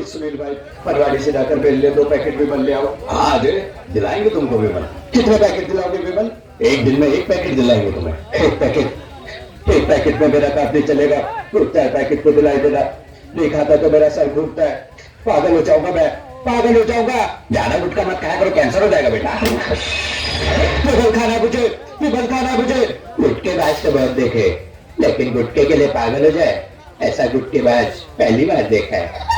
सुनील भाई, पनवाड़ी से जाकर बेल ले 2 पैकेट विमल ले आओ। हाँ अजय, दिलाएंगे तुमको विमल। कितने पैकेट दिलाओगे विमल? एक दिन में 1 पैकेट दिलाएंगे तुम्हें। 1 पैकेट में मेरा काम नहीं चलेगा, 4 पैकेट को दिलाई देना। नहीं खाता तो मेरा सर घूमता है, पागल हो जाऊंगा मैं, पागल हो जाऊंगा। ज्यादा गुटखा मत खाया करो, कैंसर हो जाएगा बेटा। विमल खाना मुझे, विमल खाना मुझे। गुटके बाज तो बहुत देखे, लेकिन गुटके के लिए पागल हो जाए ऐसा गुटकेबाज पहली बार देखा है।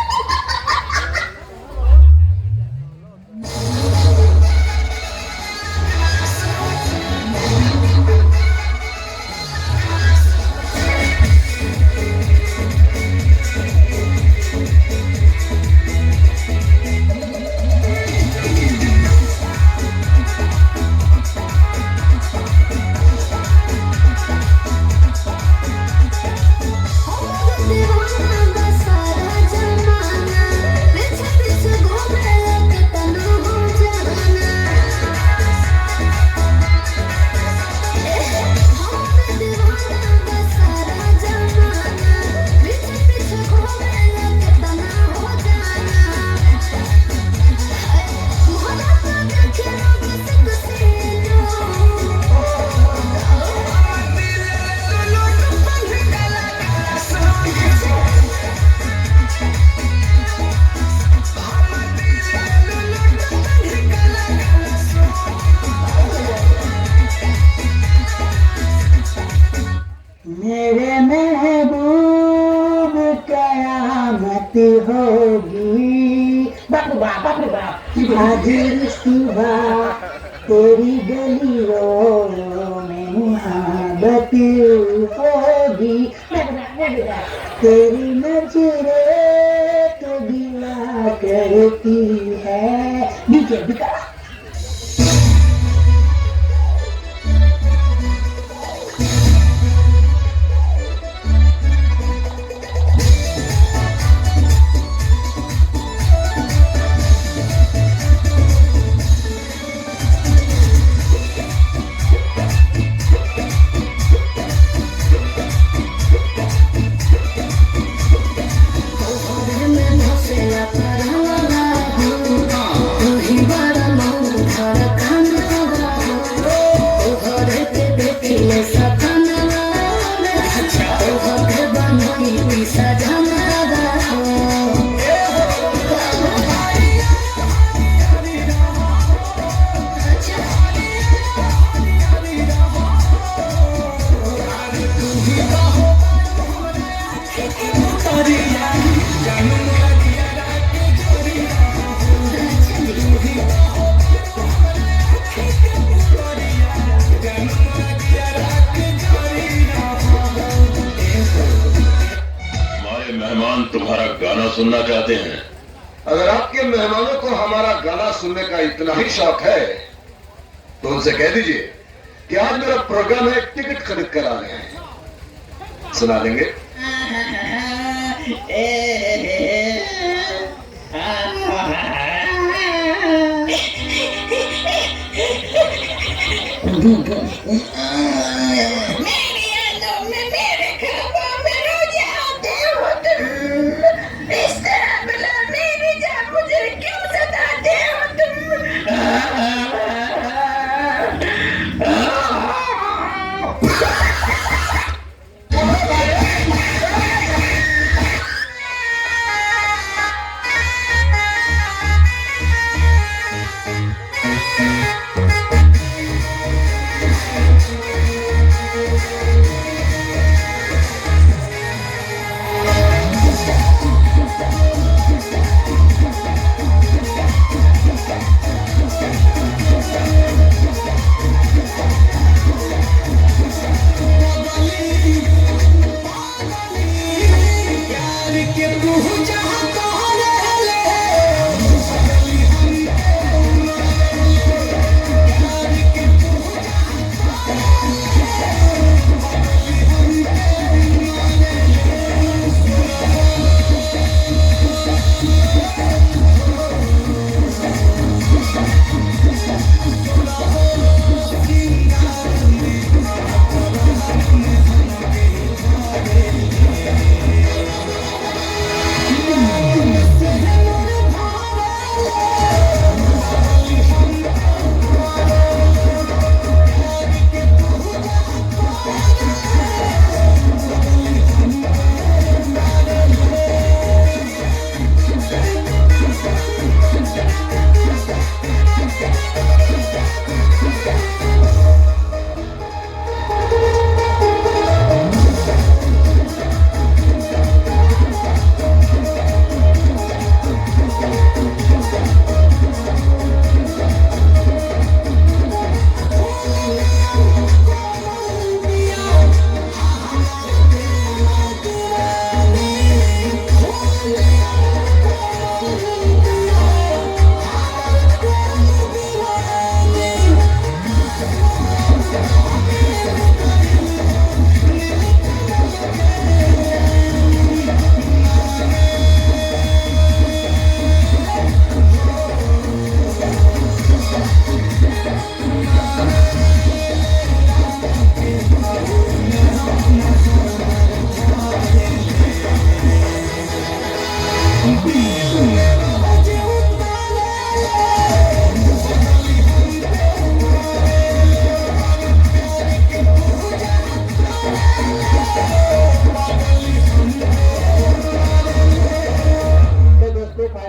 मेरे महबूब कयामत होगी। बाप रे बाप, बाप रे बाप। आज सुबह तेरी गलियों में मोहब्बत होगी। तेरी नजरें तो गिला करती है। नीचे दिखा। तुम्हारा गाना सुनना चाहते हैं। अगर आपके मेहमानों को हमारा गाना सुनने का इतना ही शौक है तो उनसे कह दीजिए कि आज मेरा प्रोग्राम है, टिकट खरीद कर आ रहे हैं। सुना देंगे।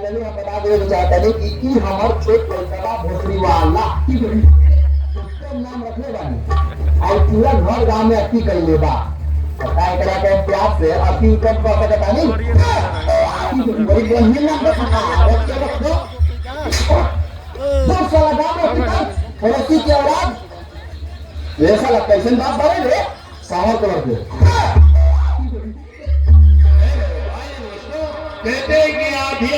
फाइनली हम बता देना चाहते हैं कि ई हमर छोट लड़का भोसड़ी वाला उसका नाम रखले बानी और पूरा घर गांव में अति कर ले बा पता है करा के प्यार से अति कब पा सकता नहीं बड़ी गंभीर नाम रखा दो साल गांव में पिता औरती की औलाद ऐसा लगता है कैसे बात बारे रे सावर कलर के कहते हैं कि आप ही